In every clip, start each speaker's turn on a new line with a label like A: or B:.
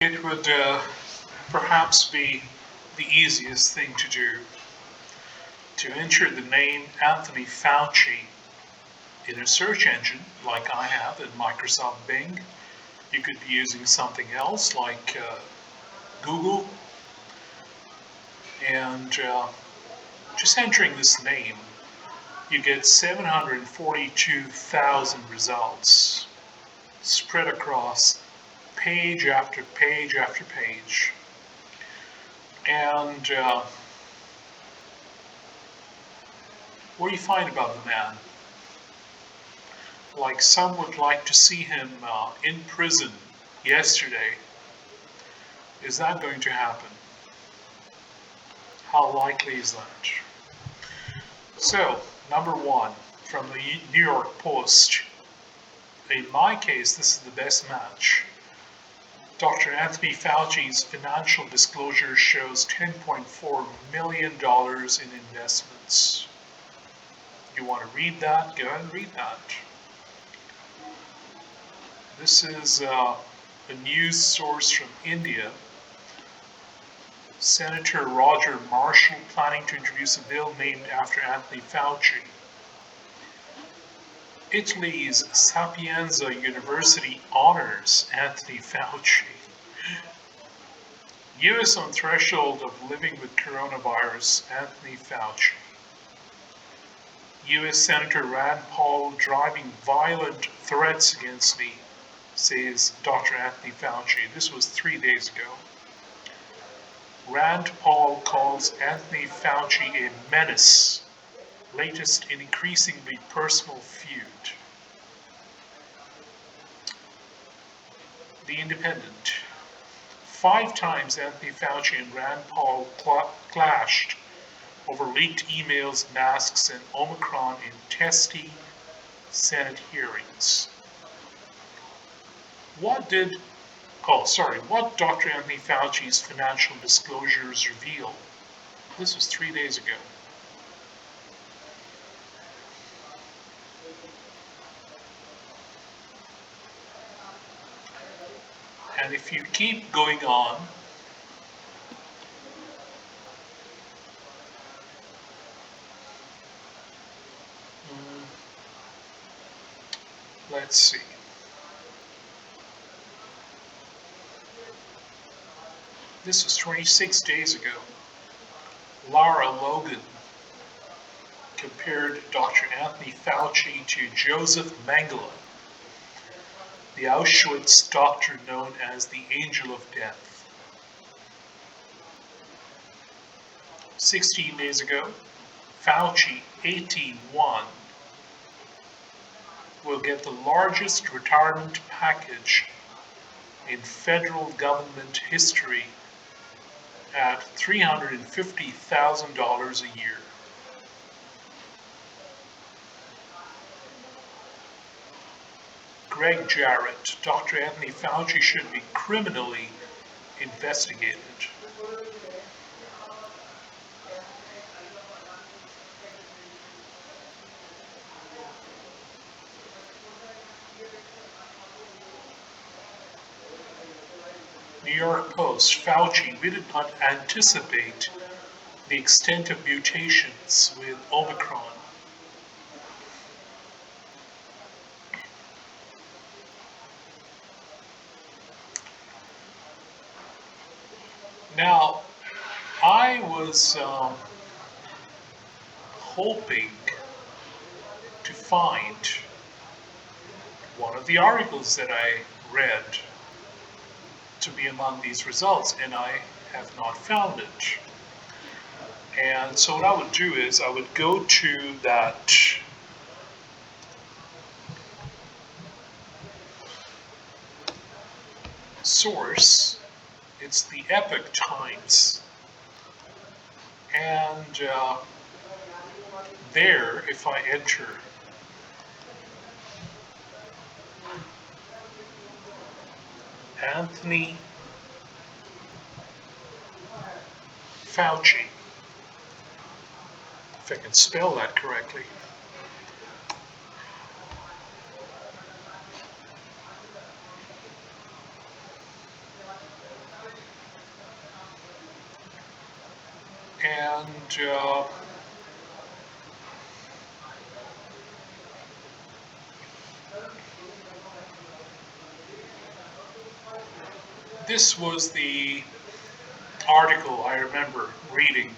A: It would perhaps be the easiest thing to do to enter the name Anthony Fauci in a search engine like I have in Microsoft Bing. You could be using something else like Google, and just entering this name, you get 742,000 results spread across page after page after page. And what do you find about the man? Like, some would like to see him in prison yesterday. Is that going to happen? How likely is that? So, number one, from the New York Post. In my case, this is the best match. Dr. Anthony Fauci's financial disclosure shows $10.4 million in investments. You want to read that? Go ahead and read that. This is a news source from India. Senator Roger Marshall planning to introduce a bill named after Anthony Fauci. Italy's Sapienza University honors Anthony Fauci. U.S. on threshold of living with coronavirus, Anthony Fauci. U.S. Senator Rand Paul driving violent threats against me, says Dr. Anthony Fauci. This was 3 days ago. Rand Paul calls Anthony Fauci a menace, latest in increasingly personal feud. The Independent. 5 times Anthony Fauci and Rand Paul clashed over leaked emails, masks, and Omicron in testy Senate hearings. What Dr. Anthony Fauci's financial disclosures reveal? This was 3 days ago. And if you keep going on, let's see. This was 26 days ago. Lara Logan compared Dr. Anthony Fauci to Joseph Mengele, the Auschwitz doctor known as the Angel of Death. 16 days ago, Fauci, 81, will get the largest retirement package in federal government history at $350,000 a year. Greg Jarrett, Dr. Anthony Fauci should be criminally investigated. New York Post, Fauci, we did not anticipate the extent of mutations with Omicron. Now, I was hoping to find one of the articles that I read to be among these results, and I have not found it. And so what I would do is I would go to that source. It's the Epoch Times. And there, if I enter Anthony Fauci, if I can spell that correctly. And this was the article I remember reading.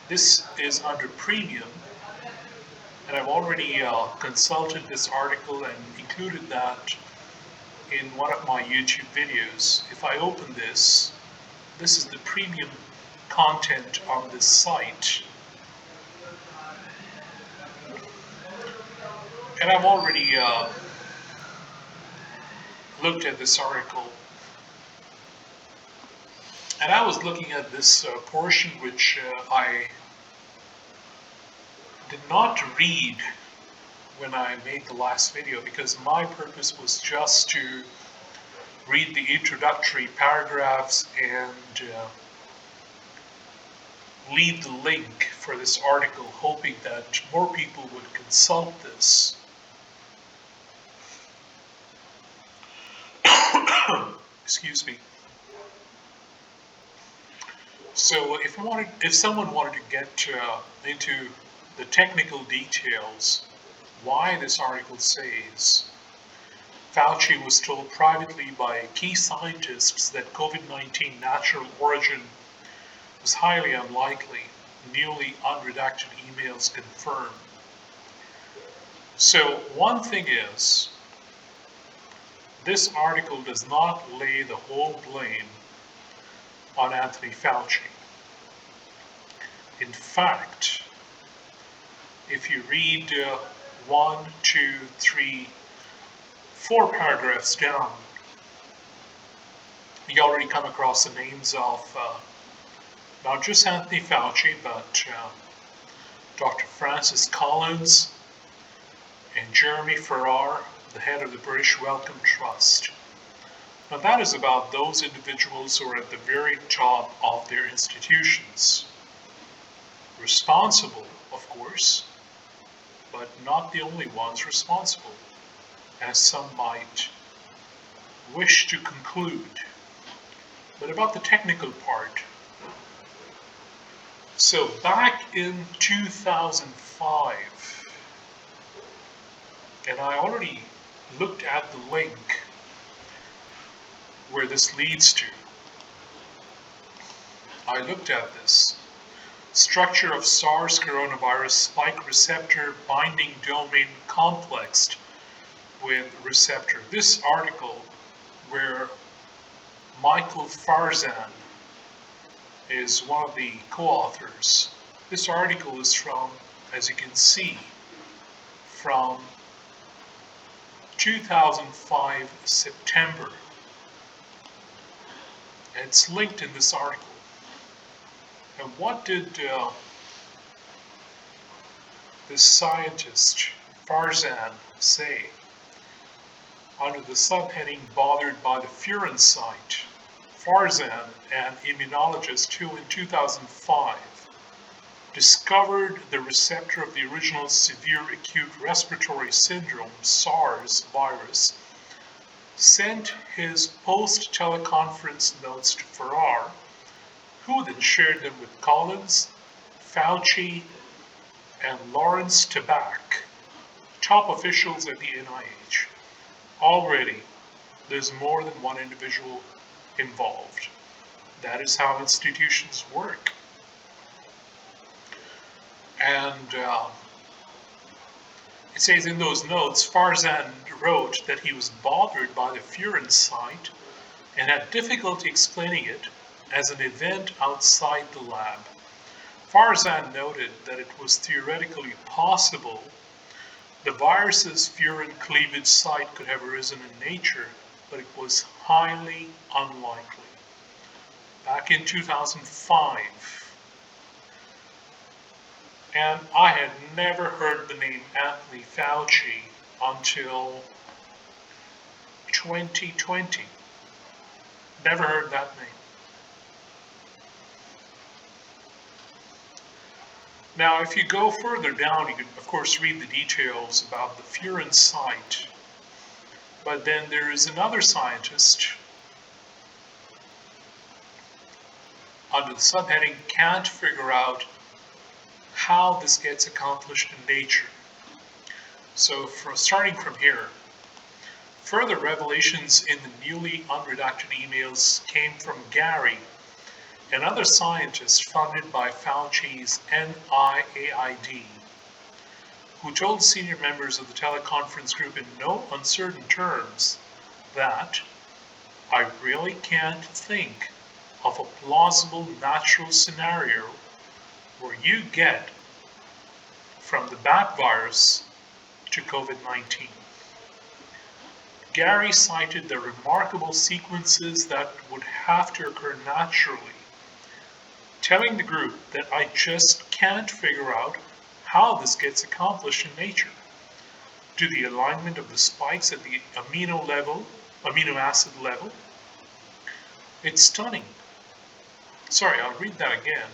A: This is under premium, and I've already consulted this article and included that in one of my YouTube videos. If I open this, this is the premium content on this site. And I've already looked at this article. And I was looking at this portion which I did not read when I made the last video, because my purpose was just to read the introductory paragraphs and leave the link for this article, hoping that more people would consult this. Excuse me. So if someone wanted to get into the technical details, why this article says Fauci was told privately by key scientists that COVID-19 natural origin was highly unlikely, newly unredacted emails confirm. So one thing is, this article does not lay the whole blame on Anthony Fauci. In fact, if you read 1, 2, 3, 4 paragraphs down, you already come across the names of not just Anthony Fauci, but Dr. Francis Collins and Jeremy Farrar, the head of the British Wellcome Trust. Now that is about those individuals who are at the very top of their institutions. Responsible, of course, but not the only ones responsible, as some might wish to conclude. But about the technical part. So back in 2005, and I already looked at the link where this leads to. I looked at this. Structure of SARS coronavirus spike receptor binding domain complexed with receptor. This article, where Michael Farzan is one of the co-authors, this article is from, as you can see, from 2005 September. And it's linked in this article. And what did this scientist, Farzan, say? Under the subheading, bothered by the furin site, Farzan, an immunologist who in 2005 discovered the receptor of the original severe acute respiratory syndrome, SARS virus, sent his post-teleconference notes to Farrar, who then shared them with Collins, Fauci, and Lawrence Tabak, top officials at the NIH. Already, there's more than one individual involved. That is how institutions work. And it says in those notes, Farzan wrote that he was bothered by the furin site and had difficulty explaining it as an event outside the lab. Farzan noted that it was theoretically possible the virus's furin cleavage site could have arisen in nature, but it was highly unlikely. Back in 2005, and I had never heard the name Anthony Fauci until 2020. Never heard that name. Now, if you go further down, you can, of course, read the details about the furin site. But then there is another scientist, under the subheading can't figure out how this gets accomplished in nature. So starting from here, further revelations in the newly unredacted emails came from Gary, another scientist funded by Fauci's NIAID, who told senior members of the teleconference group in no uncertain terms that I really can't think of a plausible natural scenario where you get from the bat virus to COVID-19. Gary cited the remarkable sequences that would have to occur naturally, telling the group that I just can't figure out how this gets accomplished in nature. Do the alignment of the spikes at the amino acid level? It's stunning. Sorry, I'll read that again.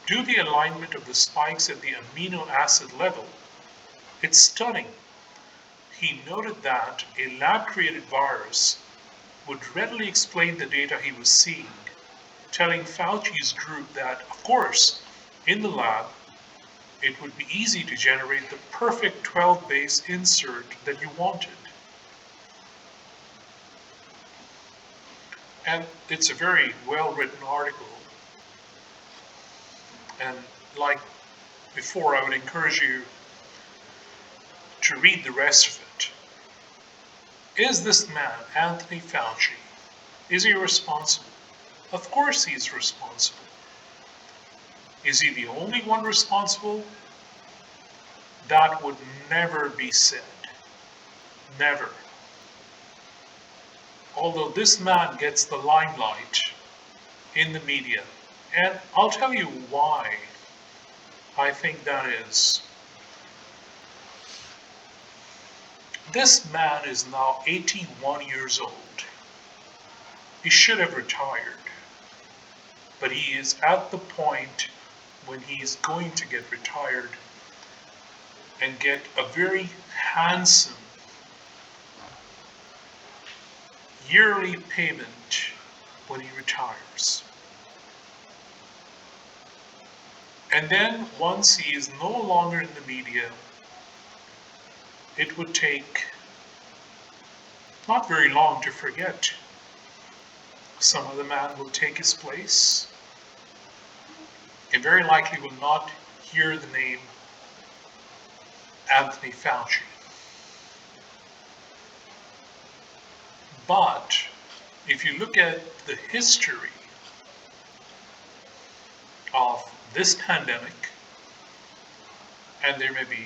A: Do the alignment of the spikes at the amino acid level? It's stunning. He noted that a lab-created virus would readily explain the data he was seeing, telling Fauci's group that, of course, in the lab, it would be easy to generate the perfect 12-base insert that you wanted. And it's a very well-written article. And like before, I would encourage you to read the rest of it. Is this man, Anthony Fauci, is he responsible? Of course he is responsible. Is he the only one responsible? That would never be said. Never. Although this man gets the limelight in the media, and I'll tell you why I think that is. This man is now 81 years old. He should have retired, but he is at the point when he is going to get retired and get a very handsome yearly payment when he retires. And then once he is no longer in the media, it would take not very long to forget. Some other man will take his place and very likely will not hear the name Anthony Fauci. But if you look at the history of this pandemic, and there may be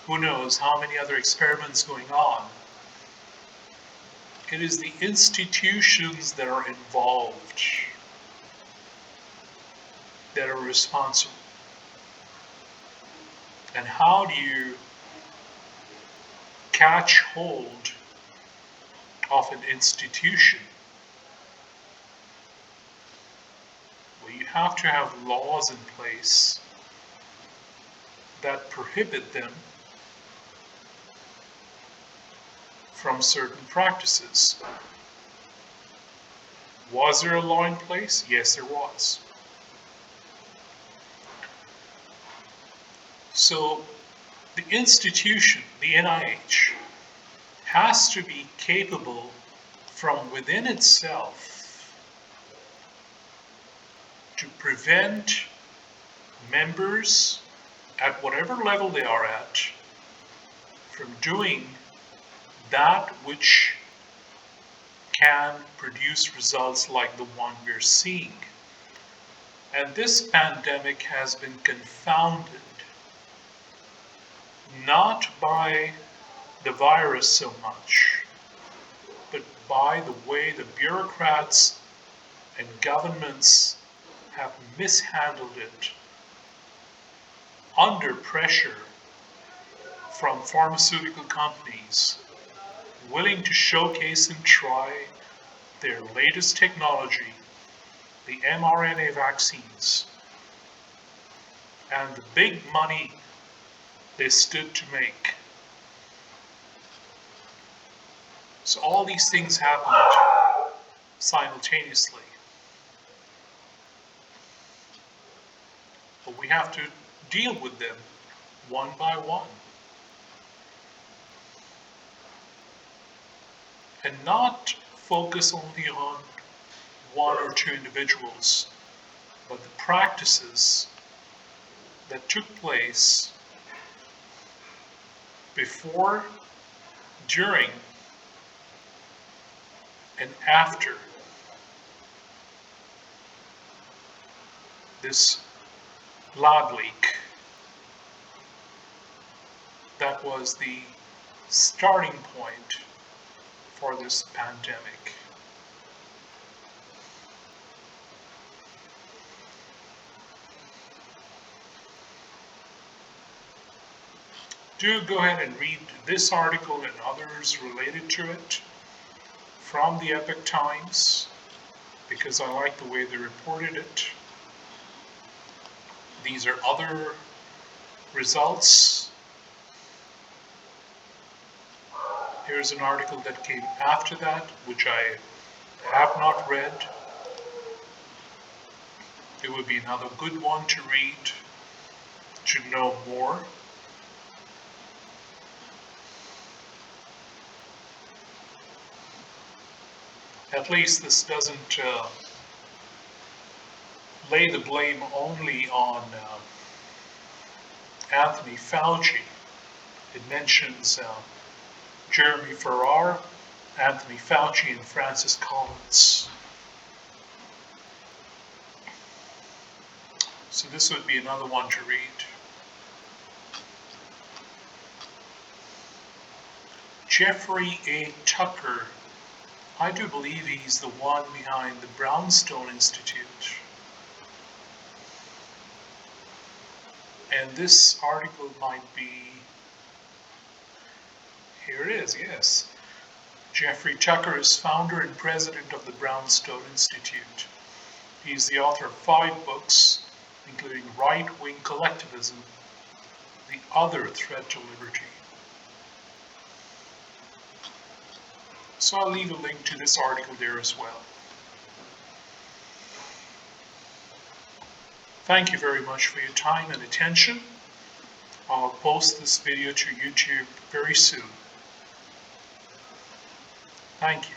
A: who knows how many other experiments going on, it is the institutions that are involved that are responsible. And how do you catch hold of an institution? Well, you have to have laws in place that prohibit them from certain practices. Was there a law in place? Yes, there was. So the institution, the NIH, has to be capable from within itself to prevent members at whatever level they are at from doing that which can produce results like the one we're seeing. And this pandemic has been confounded not by the virus so much, but by the way the bureaucrats and governments have mishandled it under pressure from pharmaceutical companies willing to showcase and try their latest technology, the mRNA vaccines, and the big money they stood to make. So all these things happened simultaneously. have to deal with them one by one. And not focus only on one or two individuals, but the practices that took place before, during, and after this lab leak that was the starting point for this pandemic. Do go ahead and read this article and others related to it from the Epoch Times, because I like the way they reported it. These are other results. Here's an article that came after that, which I have not read. It would be another good one to read, to know more. At least this doesn't lay the blame only on Anthony Fauci. It mentions Jeremy Farrar, Anthony Fauci, and Francis Collins. So this would be another one to read. Jeffrey A. Tucker. I do believe he's the one behind the Brownstone Institute. And this article might be, here it is, yes. Jeffrey Tucker is founder and president of the Brownstone Institute. He's the author of 5 books, including Right-Wing Collectivism, The Other Threat to Liberty. So I'll leave a link to this article there as well. Thank you very much for your time and attention. I'll post this video to YouTube very soon. Thank you.